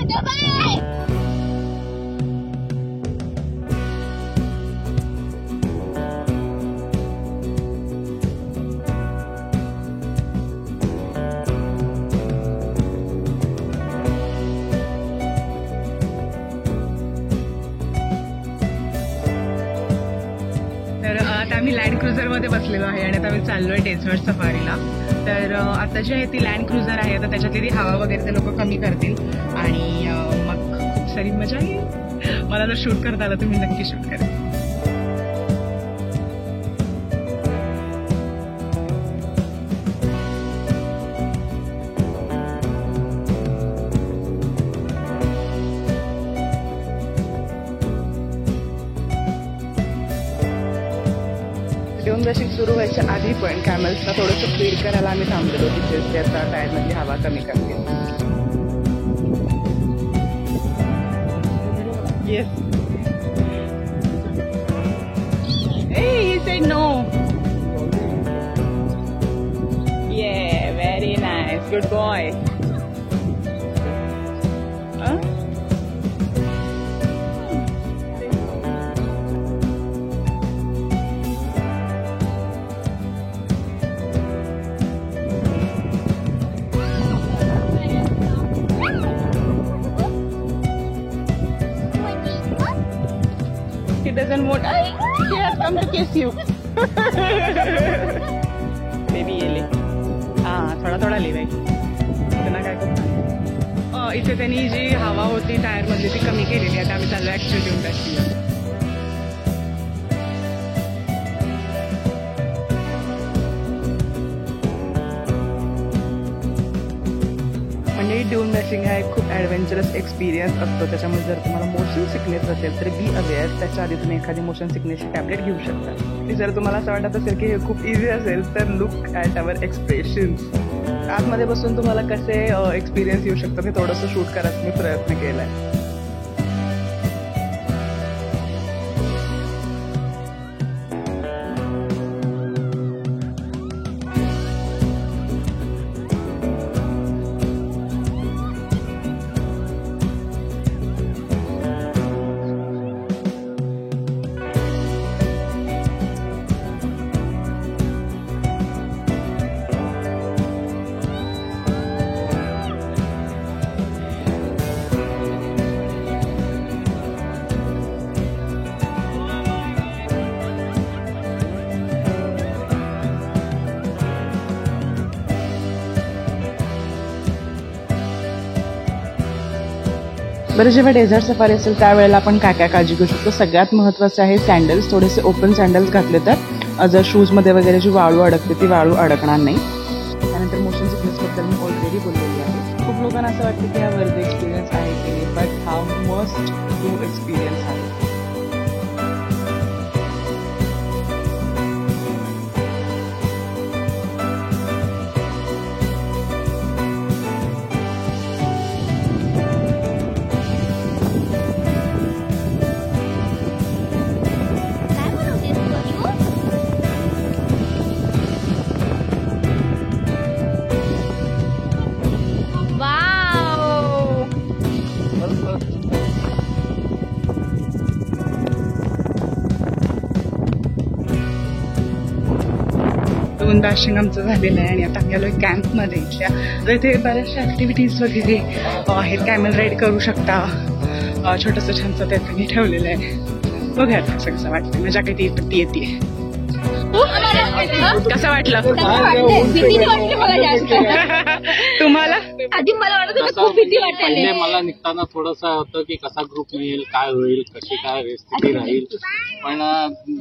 तर आता आम्ही लँड क्रुझरमध्ये बसलेलो आहे आणि आता आम्ही चाललोय डेझर्ट सफारीला. तर आता जी आहे ती लँड क्रुझर आहे, तर त्याच्यातली ती हवा वगैरे ते लोक कमी करतील आणि मग खूप सारी मजा येईल. मला जर शूट करता आलं तर मी नक्की शूट करेन. ड्यून ब्रशिंग सुरू व्हायच्या आधी पण कॅमल्सला थोडंसं फीड करायला आम्ही थांबलेलो, तिथेच त्याचा टायरमधली हवा कमी करते. Yes. He said no. Yeah, very nice. Good boy. He doesn't want. He has come to kiss you. Baby ये ले. थोडा थोडा ले बाई. इतना काय करतो. इथे त्यांनी जी हवा होती टायर मधली ती कमी केलेली. आता आम्ही चाललो ऍक्च्युअली ड्यून ब्रशिंगला. म्हणजे ड्यून ब्रशिंग हा एक खूप ॲडव्हेंचरस एक्सपिरियन्स असतो. त्याच्यामुळे जर तुम्हाला मोशन सिकनेस असेल तर बी अवेअर. त्याच्या आधी तुम्ही एखादी मोशन सिकनेसची टॅबलेट घेऊ शकता. जर तुम्हाला असं वाटत असेल की हे खूप इझी असेल तर लुक ॲट अवर एक्सप्रेशन्स. आतमध्ये बसून तुम्हाला कसे एक्सपिरियन्स येऊ शकतो हे थोडंसं शूट करायचा मी प्रयत्न केला आहे. बरं, जेव्हा डेझर्ट सफारी असेल त्यावेळेला आपण काय काय काळजी घेऊ शकतो. सगळ्यात महत्त्वाचं आहे सँडल्स. थोडेसे ओपन सँडल्स घातले तर जर शूजमध्ये वगैरे जी वाळू अडकते ती वाळू अडकणार नाही. त्यानंतर मोशन सिकनेसबद्दल मी ऑलरेडी बोललेली आहे. खूप लोकांना असं वाटतं की हा वर्दी एक्सपिरियन्स आहे की नाही, बट हा मस्ट डू एक्सपिरियन्स आहे. ड्यून ब्रशिंग आमचं झालेलं आहे आणि आता गेलोय कॅम्पमध्ये इथल्या. तर इथे बऱ्याचशा ॲक्टिव्हिटीज वगैरे आहेत. कॅमल राईड करू शकता. छोटंसं छानसं ते त्यांनी ठेवलेलं आहे. बघा कसं कसं वाटतं. मजा काही ती येते. कसं वाटलं तुम्हाला? आधी मला वाटत खूप भीती वाटते. मला निघताना थोडंसं होतं की कसा ग्रुप मिळेल, काय होईल, कशी काय स्थिती राहील. पण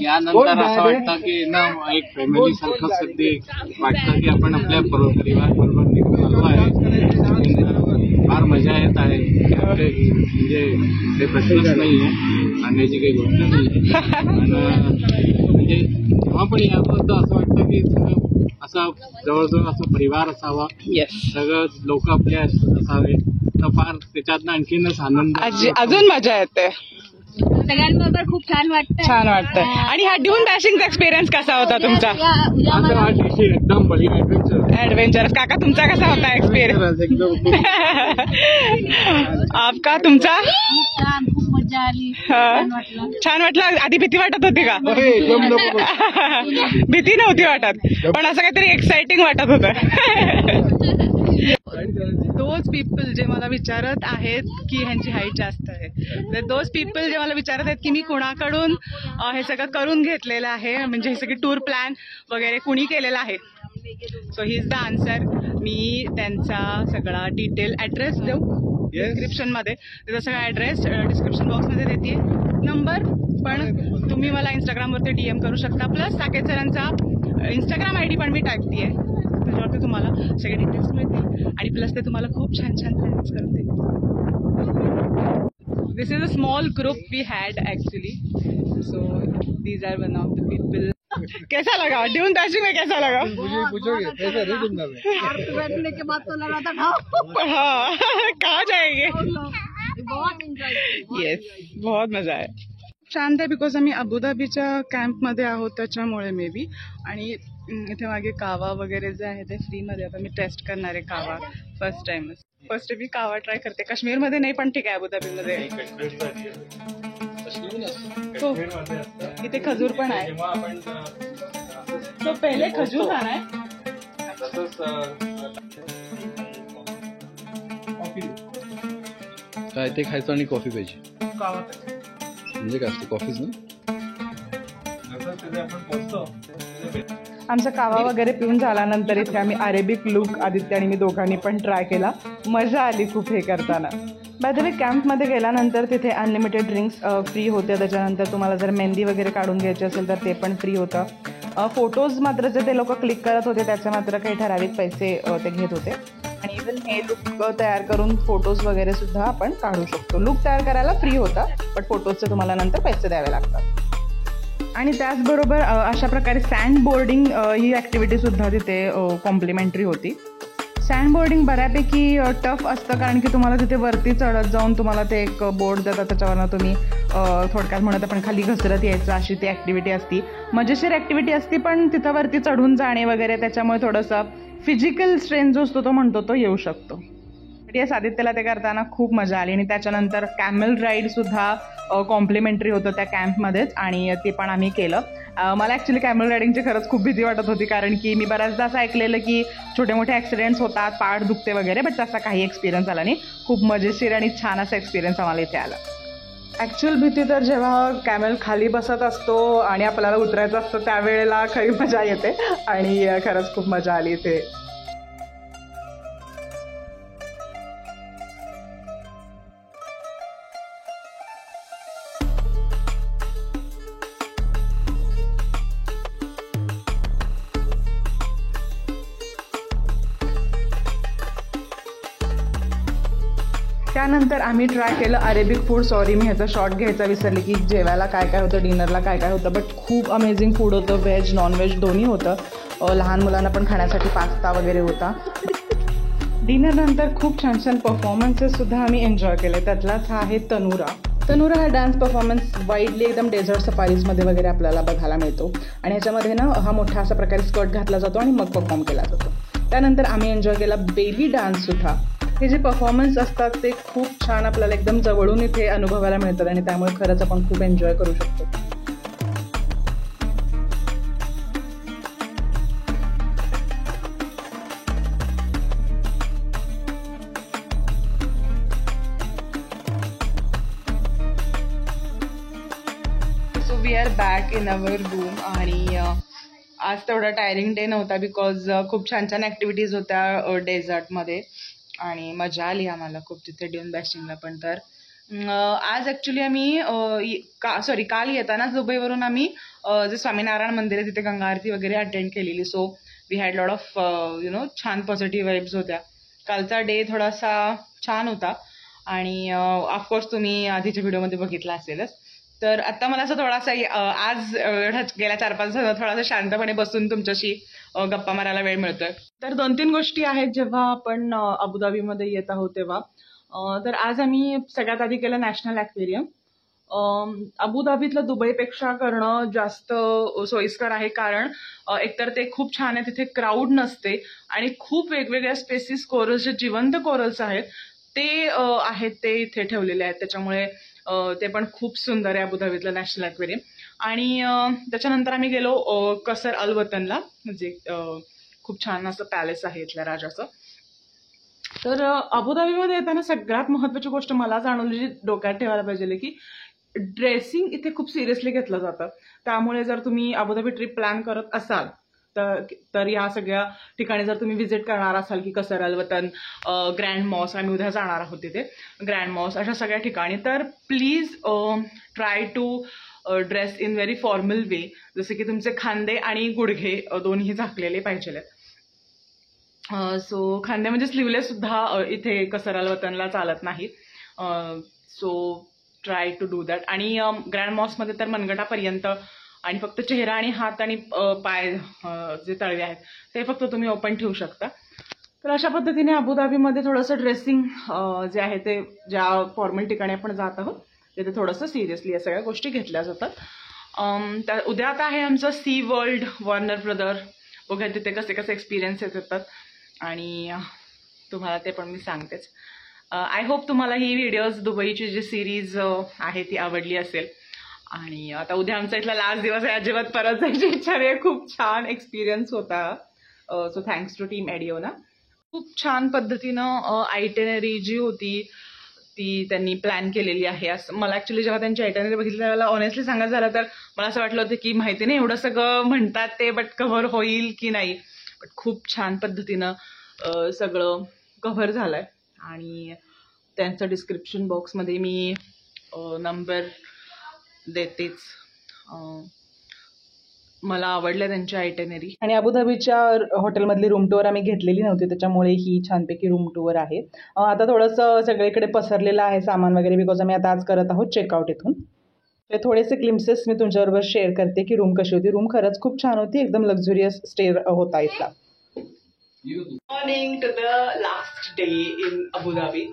यानंतर असं वाटतं की ना एक फॅमिली सारखं सध्या वाटतं की आपण आपल्या परिवार बरोबर निघून आलो आहे. फार मजा येत आहे. म्हणजे ते प्रश्नच नाही आहे, सांगायची काही गोष्ट नाही. म्हणजे तेव्हा पण याबद्दल असं वाटतं की असं जवळजवळ असं परिवार असावा. सगळं लोक आपले असावे तर फार त्याच्यातनं आणखीनच आनंद, अजून मजा येते. सगळ्यांबरोबर खूप छान वाटतं. छान वाटतं. आणि हा ड्यून डॅशिंगचा एक्सपिरियन्स कसा होता तुमचा? एकदम बढ़िया ऍडव्हेंचरस. काका तुमचा कसा होता एक्सपिरियन्स? एकदम आपका तुमचा? खूप छान, खूप मजा आली. छान वाटलं. आधी भीती वाटत होती का? भीती नव्हती वाटत, पण असं काहीतरी एक्साइटिंग वाटत होतं. दोज पीपल जे मला विचारत आहेत की ह्यांची हाईट जास्त आहे, तर दोज पीपल जे मला विचारत आहेत की मी कुणाकडून हे सगळं करून घेतलेलं आहे, म्हणजे हे सगळी टूर प्लॅन वगैरे कुणी केलेला आहे. So he is the answer. मी त्यांचा सगळा डिटेल ॲड्रेस देऊ डिस्क्रिप्शनमध्ये. त्याचा सगळा ॲड्रेस डिस्क्रिप्शन बॉक्समध्ये देते, नंबर पण तुम्ही मला इंस्टाग्रामवरती DM करू शकता. प्लस साकेत सरांचा इंस्टाग्राम ID पण मी टाकते आहे, त्याच्यावरती तुम्हाला सगळे डिटेल्स मिळतील आणि प्लस ते तुम्हाला खूप छान छान गायडन्स करून देतील. This is a small group we had actually. So these are one of the people. कैसा लगा ड्यून डैशिंग में? कैसा लगा? बैठने के बाद तो लगा था हाँ कहाँ जाएंगे? बहुत एंजॉय. येस, बहुत मजा आहे. शांत आहे बिकॉज आम्ही अबुधाबीच्या कॅम्पमध्ये आहोत त्याच्यामुळे मे बी. आणि इथे मागे कावा वगैरे जे आहे ते फ्रीमध्ये. आता मी टेस्ट करणार आहे कावा फर्स्ट टाइम मी कावा ट्राय करते. काश्मीरमध्ये नाही पण ठीक आहे, अबुधाबीमध्ये. हो, इथे खजूर पण आहे. तो पहिले खजूर खाना है. काय ते खायचं आणि कॉफी प्यायची. म्हणजे काय असतं कॉफीच ना. आमचा कावा वगैरे पिऊन झाल्यानंतर इथे आम्ही अरेबिक लूक आदित्य आणि मी दोघांनी पण ट्राय केला. मजा आली खूप हे करताना. बाय द वे कॅम्पमध्ये गेल्यानंतर तिथे अनलिमिटेड ड्रिंक्स फ्री होते. त्याच्यानंतर तुम्हाला जर मेहंदी वगैरे काढून घ्यायची असेल तर ते पण फ्री होतं. फोटोज मात्र जे ते लोक क्लिक करत होते त्याचे मात्र काही ठराविक पैसे ते घेत होते. आणि इव्हन हे लुक तयार करून फोटोज वगैरे सुद्धा आपण काढू शकतो. लुक तयार करायला फ्री होता, पण फोटोजचे तुम्हाला नंतर पैसे द्यावे लागतात. आणि त्याचबरोबर अशा प्रकारे सँड बोर्डिंग ही ॲक्टिव्हिटीसुद्धा तिथे कॉम्प्लिमेंटरी होती. सँड बोर्डिंग बऱ्यापैकी टफ असतं, कारण की तुम्हाला तिथे वरती चढत जाऊन तुम्हाला ते एक बोर्ड देतात, त्याच्यावरनं तुम्ही थोडक्यात म्हणत आपण खाली घसरत यायचं, अशी ती ॲक्टिव्हिटी असती. मजेशीर ॲक्टिव्हिटी असती, पण तिथं वरती चढून जाणे वगैरे त्याच्यामुळे थोडंसं फिजिकल स्ट्रेन जो असतो तो म्हणतो तो येऊ शकतो. येस, आदित्यला ते करताना खूप मजा आली. आणि त्याच्यानंतर कॅमेल राईडसुद्धा कॉम्प्लिमेंटरी होतं त्या कॅम्पमध्येच, आणि ते पण आम्ही केलं. मला ॲक्च्युली कॅमेल रायडिंगची खरंच खूप भीती वाटत होती, कारण की मी बऱ्याचदा असं ऐकलेलं की छोटे मोठे ॲक्सिडेंट्स होतात, पाठ दुखते वगैरे, बट तसा काही एक्सपिरियन्स आला नाही. खूप मजेशीर आणि छान असा एक्सपिरियन्स आम्हाला इथे आला. ॲक्च्युअल भीती तर जेव्हा कॅमेल खाली बसत असतो आणि आपल्याला उतरायचं असतं त्यावेळेला खरी मजा येते, आणि खरंच खूप मजा आली इथे. त्यानंतर आम्ही ट्राय केलं अरेबिक फूड. सॉरी मी ह्याचा शॉर्ट घ्यायचा विसरले की जेवायला काय काय होतं, डिनरला काय काय होतं, बट खूप अमेझिंग फूड होतं. व्हेज नॉनव्हेज दोन्ही होतं. लहान मुलांना पण खाण्यासाठी पास्ता वगैरे होता. डिनरनंतर खूप छान छान परफॉर्मन्सेससुद्धा आम्ही एन्जॉय केले. त्यातलाच हा आहे तनुरा. हा डान्स परफॉर्मन्स वाईडली एकदम डेझर्ट सफारीजमध्ये वगैरे आपल्याला बघायला मिळतो. आणि ह्याच्यामध्ये ना हा मोठा अशा प्रकारे स्कर्ट घातला जातो आणि मग परफॉर्म केला जातो. त्यानंतर आम्ही एन्जॉय केला बेली डान्ससुद्धा. हे जे परफॉर्मन्स असतात ते खूप छान आपल्याला एकदम जवळून इथे अनुभवायला मिळतात, आणि त्यामुळे खरंच आपण खूप एन्जॉय करू शकतो. So we are back in our room. आणि आज तेवढा टायरिंग डे नव्हता, बिकॉज खूप छान छान ॲक्टिव्हिटीज होत्या डेझर्टमध्ये, आणि मजा आली आम्हाला खूप तिथे ड्यून डॅशिंगला पण. तर आज ॲक्च्युली आम्ही काल येताना दुबईवरून आम्ही जे स्वामीनारायण मंदिर आहे तिथे गंगा आरती वगैरे अटेंड केलेली. So we had lot of छान पॉझिटिव्ह वाईब्स होत्या. कालचा डे थोडासा छान होता, आणि ऑफकोर्स तुम्ही आधीच्या व्हिडिओमध्ये बघितला असेलच. तर आत्ता मला असं थोडासा आज गेल्या 4-5 दिवसात थोडासा शांतपणे बसून तुमच्याशी गप्पा मारायला वेळ मिळतोय. तर 2-3 गोष्टी आहेत जेव्हा आपण अबुधाबीमध्ये येत आहोत तेव्हा. तर आज आम्ही सगळ्यात आधी केलं नॅशनल ॲक्वेरियम. अबुधाबीतलं दुबईपेक्षा करणं जास्त सोयीस्कर आहे, कारण एकतर ते खूप छान आहे, तिथे क्राऊड नसते आणि खूप वेगवेगळ्या स्पेसिस कोरल्स जे जिवंत कोरल्स आहेत ते आहेत ते इथे ठेवलेले आहेत. त्याच्यामुळे ते पण खूप सुंदर आहे अबुधाबीतलं नॅशनल ॲक्वेरियम. आणि त्याच्यानंतर आम्ही गेलो कसर अल वतनला, म्हणजे खूप छान असं पॅलेस आहे इथल्या राजाचं. तर अबुधाबीमध्ये येताना सगळ्यात महत्त्वाची गोष्ट मला जाणवली, जी डोक्यात ठेवायला पाहिजे, की ड्रेसिंग इथे खूप सिरियसली घेतलं जातं. त्यामुळे जर तुम्ही अबुधाबी ट्रिप प्लॅन करत असाल तर या सगळ्या ठिकाणी जर तुम्ही व्हिजिट करणार असाल, की कसर अल वतन, ग्रँड मॉस, आम्ही उद्या जाणार आहोत तिथे, ग्रँड मॉस, अशा सगळ्या ठिकाणी, तर please try to dress in very formal way, जसे की तुमचे खांदे आणि गुडघे दोन्ही झाकलेले पाहिजे. सो खांदे म्हणजे स्लीवलेस सुद्धा इथे कसर अल वतनला चालत नाहीत. So try to do that. आणि ग्रँड मॉसमध्ये तर मनगटापर्यंत, आणि फक्त चेहरा आणि हात आणि पाय जे तळवे आहेत ते फक्त तुम्ही ओपन ठेवू शकता. तर अशा पद्धतीने अबुधाबीमध्ये थोडंसं ड्रेसिंग जे आहे ते ज्या फॉर्मल ठिकाणी आपण जात आहोत तिथे थोडंसं सिरियसली या सगळ्या गोष्टी घेतल्या जातात. उद्या आता आहे आमचं सी वर्ल्ड वॉर्नर ब्रदर. बघा तिथे कसे कसे एक्सपिरियन्सेस येतात आणि तुम्हाला ते पण मी सांगतेच. आय होप तुम्हाला ही व्हिडिओज, दुबईची जी सिरीज आहे ती आवडली असेल. आणि आता उद्या आमचा इथला लास्ट दिवस आहे, अजिबात परत जायची इच्छा नाही. खूप छान एक्सपिरियन्स होता. So thanks to team Adiona. खूप छान पद्धतीनं आयटेनरी जी होती ती त्यांनी प्लॅन केलेली आहे. असं मला ॲक्च्युली जेव्हा त्यांची आयटेनरी बघितली त्यावेळेला ऑनेस्टली सांगायचं झालं तर मला असं वाटलं होतं की माहिती नाही एवढं सगळं म्हणतात ते, बट कव्हर होईल की नाही. बट खूप छान पद्धतीनं सगळं कव्हर झालं आहे. आणि त्यांचं डिस्क्रिप्शन बॉक्समध्ये मी नंबर देतेच. मला आवडलं त्यांची आयटेनरी. आणि अबुधाबीच्या हॉटेलमधली रूम टूर आम्ही घेतलेली नव्हती, त्याच्यामुळे ही छानपैकी रूम टूर आहे. आता थोडंसं सगळीकडे पसरलेलं आहे सामान वगैरे, बिकॉज आम्ही आता आज करत आहोत चेकआउट इथून. ते थोडेसे ग्लिम्सेस मी तुमच्याबरोबर शेअर करते की रूम कशी होती. रूम खरंच खूप छान होती, एकदम लक्झुरियस स्टे होता इथला. Morning to the last day in Abu Dhabi.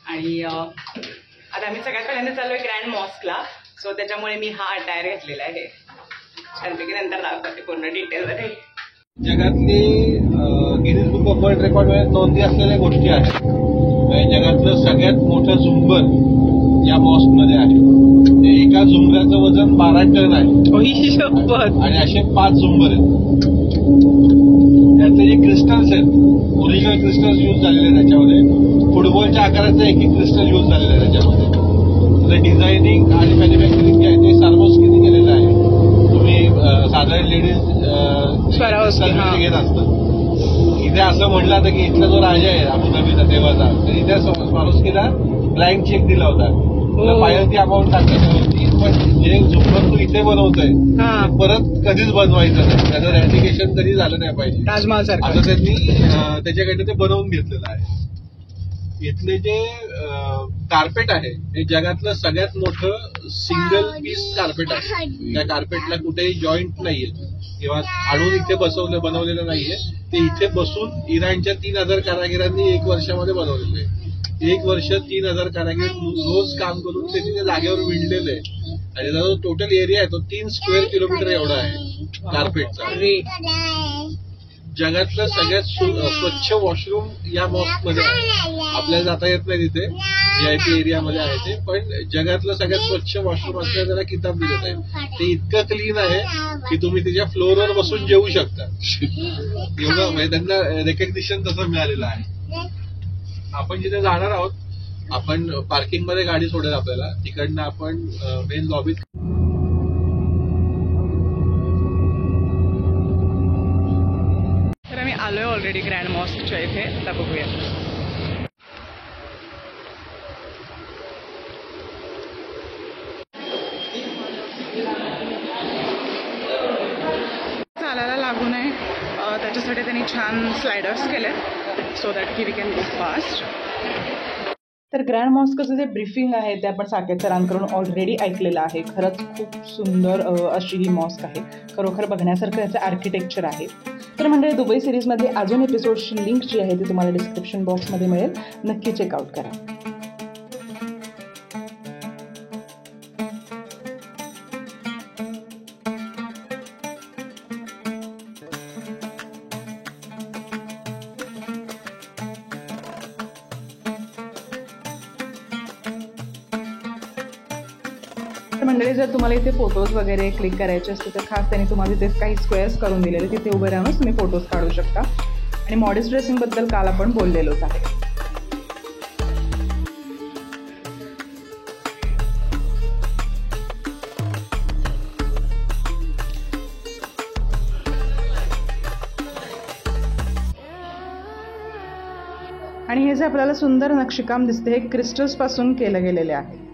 आणि आता आम्ही सगळ्यात पहिल्यांदा चाललोय ग्रँड मॉस्कला. सो त्याच्यामुळे मी हा अटायर घेतलेला आहे. छानपैकी नंतर दाखवते पूर्ण डिटेलमध्ये. जगातली गिनीज बुक ऑफ वर्ल्ड रेकॉर्डमध्ये नोंदी असलेल्या गोष्टी आहेत. जगातलं सगळ्यात मोठं झुंबर या मॉस्कमध्ये आहे. एका झुंबराचं वजन 12 टन आहे. आणि असे 5 झुंबर आहेत. त्यातले जे क्रिस्टल्स आहेत, ओरिजिनल क्रिस्टल्स यूज झालेले आहेत त्याच्यामध्ये. फुटबॉलच्या आकाराचं एक क्रिस्टल यूज झालेलं आहे त्याच्यामध्ये. डिझायनिंग आणि मॅन्युफॅक्चरिंग जे आहे ते सार्वस्किनी केलेलं आहे. तुम्ही साधारण लेडीज घेत असतात. इथे असं म्हटलं होतं की इथला जो राजा आहे अबुधाबीचा तेव्हाचा, तर इथे स्वारोस्कीला ब्लँक चेक दिला होता. पायरती अमाऊंट टाकण्याची, पण जे झुंबर तू इथे बनवतोय परत कधीच बनवायचं नाही, त्याचं रॅटिफिकेशन कधी झालं नाही पाहिजे, ताजमहल सारखं असं त्यांनी त्याच्याकडे ते बनवून घेतलेलं आहे. इथले जे कार्पेट आहे हे जगातलं सगळ्यात मोठं सिंगल पीस कार्पेट आहे. त्या कार्पेटला कुठेही जॉईंट नाहीये किंवा आणून इथे बनवलेलं नाहीये. ते इथे बसून इराणच्या 3000 कारागिरांनी 1 वर्षामध्ये बनवलेलं आहे. 1 वर्ष 3000 कारागीर रोज काम करून ते तिथे जागेवर विणलेलं आहे. आणि त्याचा जो टोटल एरिया आहे तो 3 स्क्वेअर किलोमीटर एवढा आहे कार्पेटचा. जगातलं सगळ्यात स्वच्छ वॉशरूम या मॉस्कमध्ये आहे. आपल्याला जाता येत नाही तिथे, VIP एरियामध्ये आहे ते, पण जगातलं सगळ्यात स्वच्छ वॉशरूम असल्याचं त्याला किताब दिलेलं आहे. ते इतकं क्लीन आहे की तुम्ही त्याच्या फ्लोअरवर बसून जेवू शकता. एवढं म्हणजे त्यांना रेकग्निशन तसं मिळालेलं आहे. आपण जिथे जाणार आहोत, आपण पार्किंगमध्ये गाडी सोडेल आपल्याला, तिकडनं आपण मेन लॉबीत. आलोय ऑलरेडी ग्रँड मॉस्कच्या इथे. आता बघूया. चालायला लागू नये त्याच्यासाठी त्यांनी छान स्लायडर्स केलेत, सो दॅट की वी कॅन गो फास्ट. तर ग्रँड मॉस्कचं जे ब्रीफिंग आहे ते आपण साकेत सरांकडून ऑलरेडी ऐकलेलं आहे. खरंच खूप सुंदर अशी ही मॉस्क आहे. खरोखर बघण्यासारखं याचं आर्किटेक्चर आहे. तर म्हणजे दुबई सिरीजमध्ये अजून एपिसोडची लिंक जी आहे ती तुम्हाला डिस्क्रिप्शन बॉक्समध्ये मिळेल. नक्की चेकआउट करा. तर मंडळी, जर तुम्हाला इथे फोटोज वगैरे क्लिक करायचे असतील तर खास त्यांनी तुम्हाला तिथे काही स्क्वेअर्स करून दिलेले, तिथे उभे राहूनच तुम्ही फोटोज काढू शकता. आणि मॉडेस्ट ड्रेसिंगबद्दल काल आपण बोललेलोच आहे. आणि हे जे आपल्याला सुंदर नक्षीकाम दिसते हे क्रिस्टल्स पासून केलं गेलेले आहे.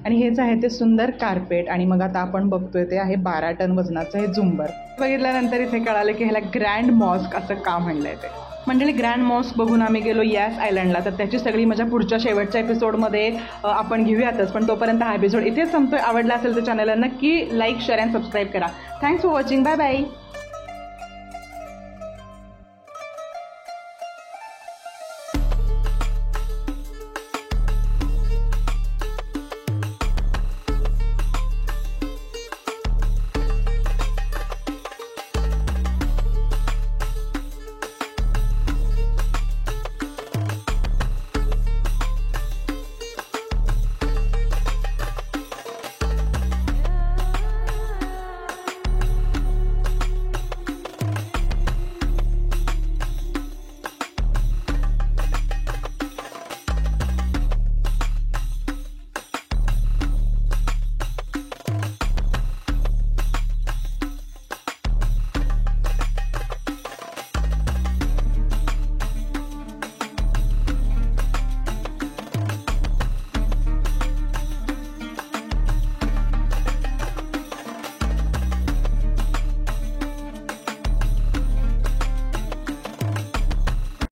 आणि हेच आहे ते सुंदर कार्पेट. आणि मग आता आपण बघतोय ते आहे 12 टन वजनाचं हे झुंबर. बघितल्यानंतर इथे कळालं की ह्याला ग्रँड मॉस्क असं का म्हणलंय ते. मंडळी, ग्रँड मॉस्क बघून आम्ही गेलो यास आयलंडला. तर त्याची सगळी मजा पुढच्या शेवटच्या एपिसोडमध्ये आपण घेऊयातच. पण तोपर्यंत हा एपिसोड इथेच संपतोय. आवडला असेल तर चॅनलला नक्की लाईक, शेअर अँड सबस्क्राईब करा. Thanks for watching. Bye bye.